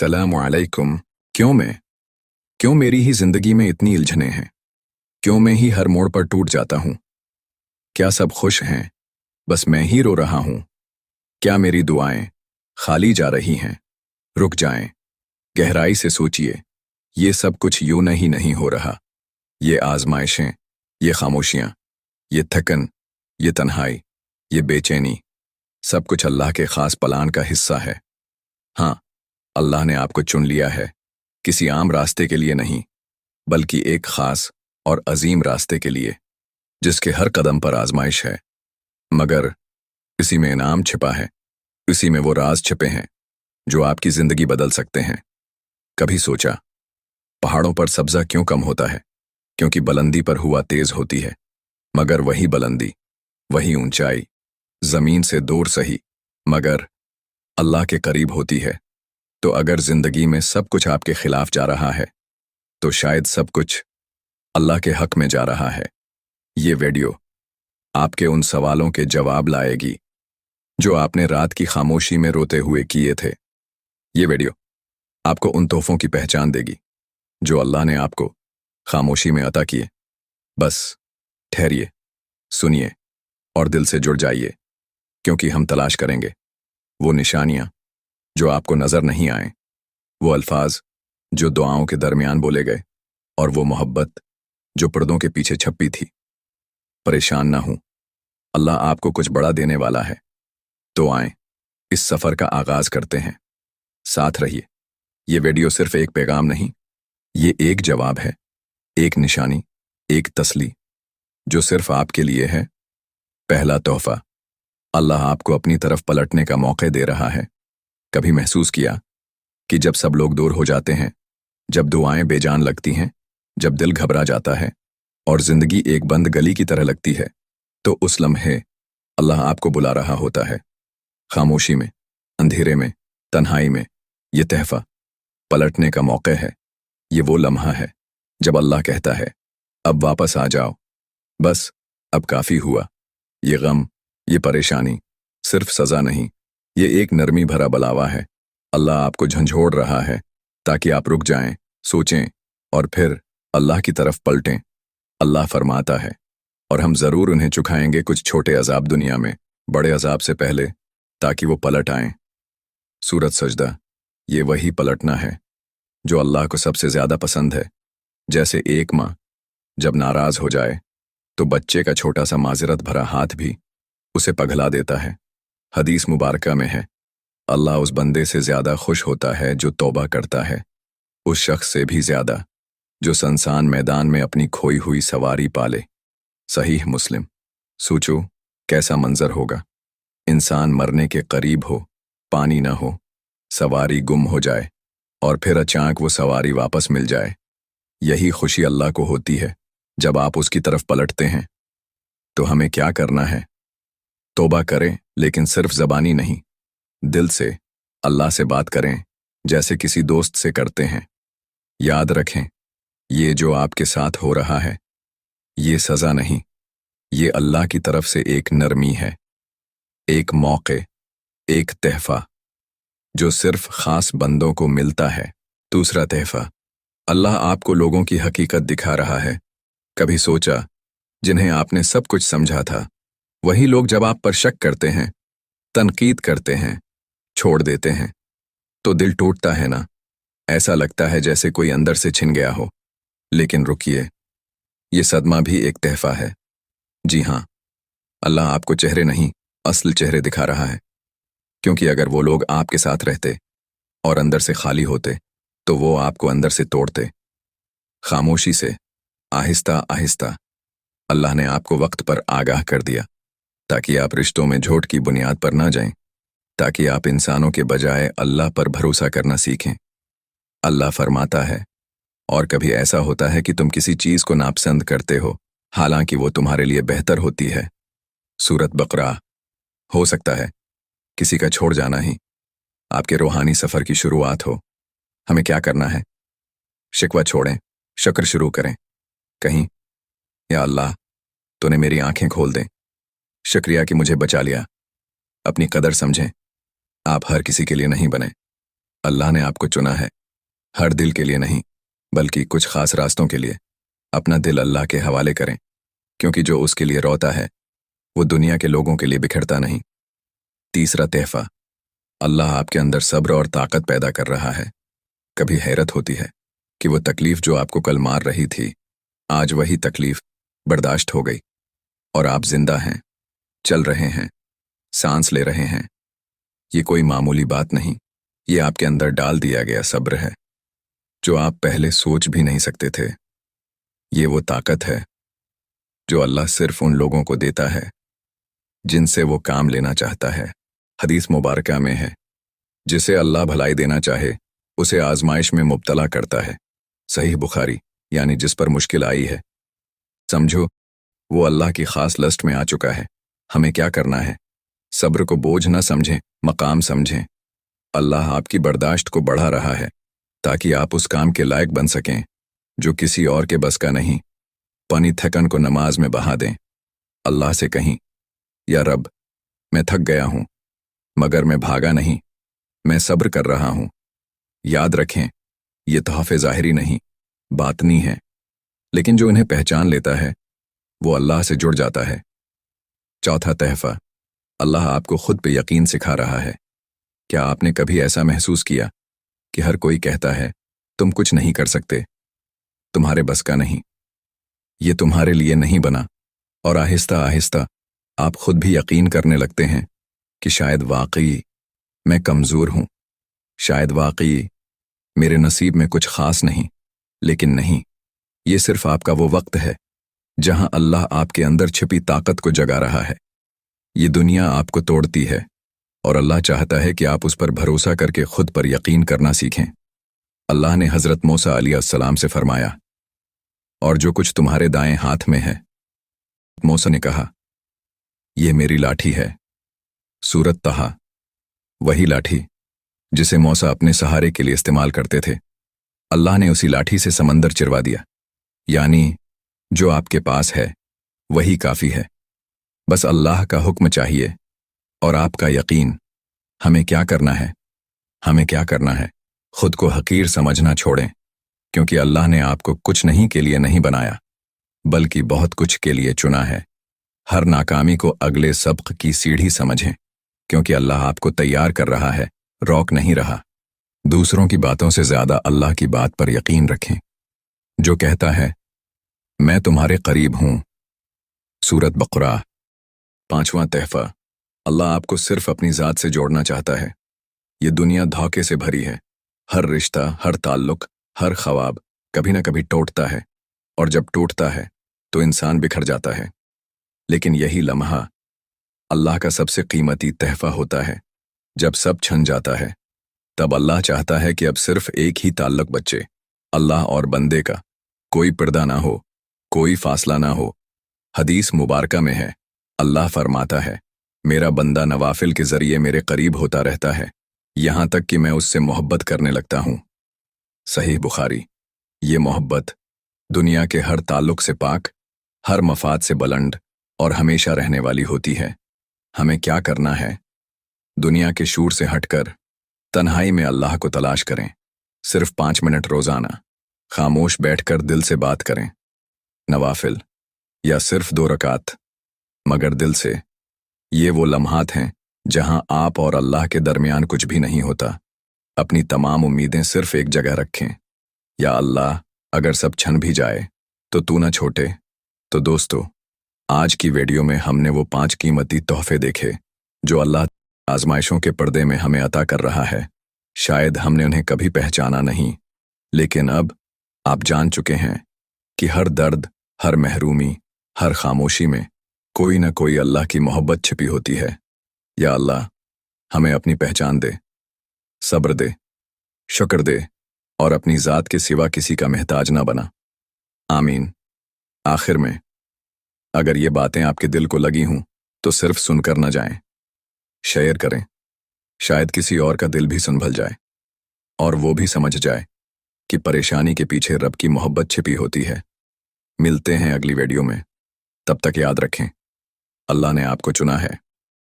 अस्सलाम वालेकुम। क्यों मेरी ही जिंदगी में इतनी उलझनें हैं? क्यों मैं ही हर मोड़ पर टूट जाता हूँ? क्या सब खुश हैं, बस मैं ही रो रहा हूँ? क्या मेरी दुआएं खाली जा रही हैं? रुक जाएं, गहराई से सोचिए, ये सब कुछ यूं नहीं हो रहा। ये आजमाइशें, ये खामोशियां, ये थकन, ये तन्हाई, ये बेचैनी, सब कुछ अल्लाह के खास प्लान का हिस्सा है। हाँ, अल्लाह ने आपको चुन लिया है, किसी आम रास्ते के लिए नहीं, बल्कि एक खास और अजीम रास्ते के लिए, जिसके हर कदम पर आजमाइश है, मगर इसी में इनाम छिपा है। इसी में वो राज छिपे हैं जो आपकी जिंदगी बदल सकते हैं। कभी सोचा, पहाड़ों पर सब्जा क्यों कम होता है? क्योंकि बुलंदी पर हुआ तेज होती है, मगर वही बुलंदी, वही ऊंचाई, जमीन से दूर सही, मगर अल्लाह के करीब होती है। तो अगर जिंदगी में सब कुछ आपके खिलाफ जा रहा है, तो शायद सब कुछ अल्लाह के हक में जा रहा है। ये वीडियो आपके उन सवालों के जवाब लाएगी जो आपने रात की खामोशी में रोते हुए किए थे। ये वीडियो आपको उन तोहफों की पहचान देगी जो अल्लाह ने आपको खामोशी में अता किए। बस ठहरिए, सुनिए और दिल से जुड़ जाइए, क्योंकि हम तलाश करेंगे वो निशानियां जो आपको नजर नहीं आए, वो अल्फाज जो दुआओं के दरमियान बोले गए, और वो मोहब्बत जो पर्दों के पीछे छपी थी। परेशान ना हो, अल्लाह आपको कुछ बड़ा देने वाला है। तो आएं, इस सफर का आगाज करते हैं। साथ रहिए। ये वीडियो सिर्फ एक पैगाम नहीं, ये एक जवाब है, एक निशानी, एक तसली, जो सिर्फ आपके लिए है। पहला तोहफा, अल्लाह आपको अपनी तरफ पलटने का मौका दे रहा है। कभी महसूस किया कि जब सब लोग दूर हो जाते हैं, जब दुआएं बेजान लगती हैं, जब दिल घबरा जाता है और जिंदगी एक बंद गली की तरह लगती है, तो उस लम्हे अल्लाह आपको बुला रहा होता है। खामोशी में, अंधेरे में, तन्हाई में, ये तहफा पलटने का मौका है। ये वो लम्हा है जब अल्लाह कहता है, अब वापस आ जाओ, बस अब काफी हुआ। ये गम, ये परेशानी सिर्फ सजा नहीं, ये एक नरमी भरा बुलावा है। अल्लाह आपको झंझोड़ रहा है ताकि आप रुक जाएं, सोचें और फिर अल्लाह की तरफ पलटें। अल्लाह फरमाता है, और हम जरूर उन्हें चुकाएंगे कुछ छोटे अजाब दुनिया में, बड़े अजाब से पहले, ताकि वो पलट आएं। सूरत सजदा, ये वही पलटना है जो अल्लाह को सबसे ज्यादा पसंद है। जैसे एक माँ जब नाराज हो जाए तो बच्चे का छोटा सा माजरत भरा हाथ भी उसे पगला देता है। हदीस मुबारका में है, अल्लाह उस बंदे से ज्यादा खुश होता है जो तौबा करता है, उस शख्स से भी ज्यादा जो सनसान मैदान में अपनी खोई हुई सवारी पाले। सहीह मुस्लिम। सोचो कैसा मंजर होगा, इंसान मरने के करीब हो, पानी ना हो, सवारी गुम हो जाए और फिर अचानक वो सवारी वापस मिल जाए। यही खुशी अल्लाह को होती है जब आप उसकी तरफ पलटते हैं। तो हमें क्या करना है? तौबा करें, लेकिन सिर्फ ज़बानी नहीं, दिल से अल्लाह से बात करें जैसे किसी दोस्त से करते हैं। याद रखें, ये जो आपके साथ हो रहा है, ये सज़ा नहीं, ये अल्लाह की तरफ से एक नरमी है, एक मौके, एक तहफा जो सिर्फ खास बंदों को मिलता है। दूसरा तहफा, अल्लाह आपको लोगों की हकीकत दिखा रहा है। कभी सोचा, जिन्हें आपने सब कुछ समझा था, वही लोग जब आप पर शक करते हैं, तनकीद करते हैं, छोड़ देते हैं, तो दिल टूटता है ना? ऐसा लगता है जैसे कोई अंदर से छिन गया हो। लेकिन रुकिए, ये सदमा भी एक तहफा है। जी हाँ, अल्लाह आपको चेहरे नहीं, असल चेहरे दिखा रहा है, क्योंकि अगर वो लोग आपके साथ रहते और अंदर से खाली होते, तो वो आपको अंदर से तोड़ते। खामोशी से, आहिस्ता आहिस्ता अल्लाह ने आपको वक्त पर आगाह कर दिया, ताकि आप रिश्तों में झूठ की बुनियाद पर ना जाएं, ताकि आप इंसानों के बजाय अल्लाह पर भरोसा करना सीखें। अल्लाह फरमाता है, और कभी ऐसा होता है कि तुम किसी चीज को नापसंद करते हो, हालांकि वो तुम्हारे लिए बेहतर होती है। सूरत बकरा। हो सकता है किसी का छोड़ जाना ही आपके रूहानी सफर की शुरुआत हो। हमें क्या करना है? शिकवा छोड़ें, शुक्र शुरू करें। कहीं, या अल्लाह, तूने मेरी आंखें खोल दें, शुक्रिया कि मुझे बचा लिया। अपनी कदर समझें, आप हर किसी के लिए नहीं बने, अल्लाह ने आपको चुना है, हर दिल के लिए नहीं, बल्कि कुछ खास रास्तों के लिए। अपना दिल अल्लाह के हवाले करें, क्योंकि जो उसके लिए रोता है वो दुनिया के लोगों के लिए बिखरता नहीं। तीसरा तहफा, अल्लाह आपके अंदर सब्र और ताकत पैदा कर रहा है। कभी हैरत होती है कि वो तकलीफ जो आपको कल मार रही थी, आज वही तकलीफ बर्दाश्त हो गई और आप जिंदा हैं, चल रहे हैं, सांस ले रहे हैं। ये कोई मामूली बात नहीं, ये आपके अंदर डाल दिया गया सब्र है, जो आप पहले सोच भी नहीं सकते थे। ये वो ताकत है जो अल्लाह सिर्फ उन लोगों को देता है जिनसे वो काम लेना चाहता है। हदीस मुबारका में है, जिसे अल्लाह भलाई देना चाहे उसे आजमाइश में मुब्तला करता है। सही बुखारी। यानी जिस पर मुश्किल आई है, समझो वो अल्लाह की खास लिस्ट में आ चुका है। हमें क्या करना है? सब्र को बोझ न समझें, मकाम समझें। अल्लाह आपकी बर्दाश्त को बढ़ा रहा है ताकि आप उस काम के लायक बन सकें जो किसी और के बस का नहीं। पानी थकन को नमाज में बहा दें। अल्लाह से कहीं, या रब, मैं थक गया हूं, मगर मैं भागा नहीं, मैं सब्र कर रहा हूं। याद रखें, ये तोहफे ज़ाहिरी नहीं, बातनी है, लेकिन जो इन्हें पहचान लेता है वो अल्लाह से जुड़ जाता है। चौथा तहफा, अल्लाह आपको खुद पे यकीन सिखा रहा है। क्या आपने कभी ऐसा महसूस किया कि हर कोई कहता है तुम कुछ नहीं कर सकते, तुम्हारे बस का नहीं, ये तुम्हारे लिए नहीं बना, और आहिस्ता आहिस्ता आप खुद भी यकीन करने लगते हैं कि शायद वाकई मैं कमज़ोर हूं, शायद वाकई मेरे नसीब में कुछ खास नहीं। लेकिन नहीं, ये सिर्फ आपका वो वक्त है जहां अल्लाह आपके अंदर छिपी ताकत को जगा रहा है। ये दुनिया आपको तोड़ती है और अल्लाह चाहता है कि आप उस पर भरोसा करके खुद पर यकीन करना सीखें। अल्लाह ने हज़रत मूसा अलैहिस्सलाम से फरमाया, और जो कुछ तुम्हारे दाएं हाथ में है। मूसा ने कहा, यह मेरी लाठी है। सूरत तहा। वही लाठी जिसे मूसा अपने सहारे के लिए इस्तेमाल करते थे। अल्लाह ने उसी लाठी से समंदर चिरवा दिया। यानी जो आपके पास है वही काफ़ी है। बस अल्लाह का हुक्म चाहिए और आपका यकीन। हमें क्या करना है? हमें क्या करना है? खुद को हकीर समझना छोड़ें, क्योंकि अल्लाह ने आपको कुछ नहीं के लिए नहीं बनाया, बल्कि बहुत कुछ के लिए चुना है। हर नाकामी को अगले सबक की सीढ़ी समझें, क्योंकि अल्लाह आपको तैयार कर रहा है, रोक नहीं रहा। दूसरों की बातों से ज्यादा अल्लाह की बात पर यकीन रखें, जो कहता है मैं तुम्हारे करीब हूं। सूरत बकरा। पांचवां तहफा, अल्लाह आपको सिर्फ अपनी ज़ात से जोड़ना चाहता है। ये दुनिया धोखे से भरी है। हर रिश्ता, हर ताल्लुक, हर ख्वाब कभी न कभी टूटता है, और जब टूटता है तो इंसान बिखर जाता है। लेकिन यही लम्हा अल्लाह का सबसे कीमती तहफा होता है। जब सब छन जाता है, तब अल्लाह चाहता है कि अब सिर्फ एक ही ताल्लुक बचे, अल्लाह और बंदे का। कोई पर्दा ना हो, कोई फासला ना हो। हदीस मुबारका में है, अल्लाह फरमाता है, मेरा बंदा नवाफिल के जरिए मेरे करीब होता रहता है, यहां तक कि मैं उससे मोहब्बत करने लगता हूं। सही बुखारी। ये मोहब्बत दुनिया के हर ताल्लुक से पाक, हर मफाद से बुलंद और हमेशा रहने वाली होती है। हमें क्या करना है? दुनिया के शूर से हटकर तन्हाई में अल्लाह को तलाश करें। सिर्फ 5 मिनट रोजाना खामोश बैठकर दिल से बात करें। नवाफिल या सिर्फ 2 रकात, मगर दिल से। ये वो लम्हात हैं जहां आप और अल्लाह के दरमियान कुछ भी नहीं होता। अपनी तमाम उम्मीदें सिर्फ एक जगह रखें, या अल्लाह, अगर सब छन भी जाए तो तू न छोटे। तो दोस्तों, आज की वीडियो में हमने वो 5 कीमती तोहफे देखे जो अल्लाह आजमाइशों के पर्दे में हमें अता कर रहा है। शायद हमने उन्हें कभी पहचाना नहीं, लेकिन अब आप जान चुके हैं कि हर दर्द, हर महरूमी, हर खामोशी में कोई न कोई अल्लाह की मोहब्बत छिपी होती है। या अल्लाह, हमें अपनी पहचान दे, सब्र दे, शुक्र दे, और अपनी ज़ात के सिवा किसी का मोहताज ना बना। आमीन। आखिर में, अगर ये बातें आपके दिल को लगी हों तो सिर्फ सुनकर न जाएं, शेयर करें। शायद किसी और का दिल भी संभल जाए और वो भी समझ जाए कि परेशानी के पीछे रब की मोहब्बत छिपी होती है। मिलते हैं अगली वीडियो में। तब तक याद रखें, अल्लाह ने आपको चुना है।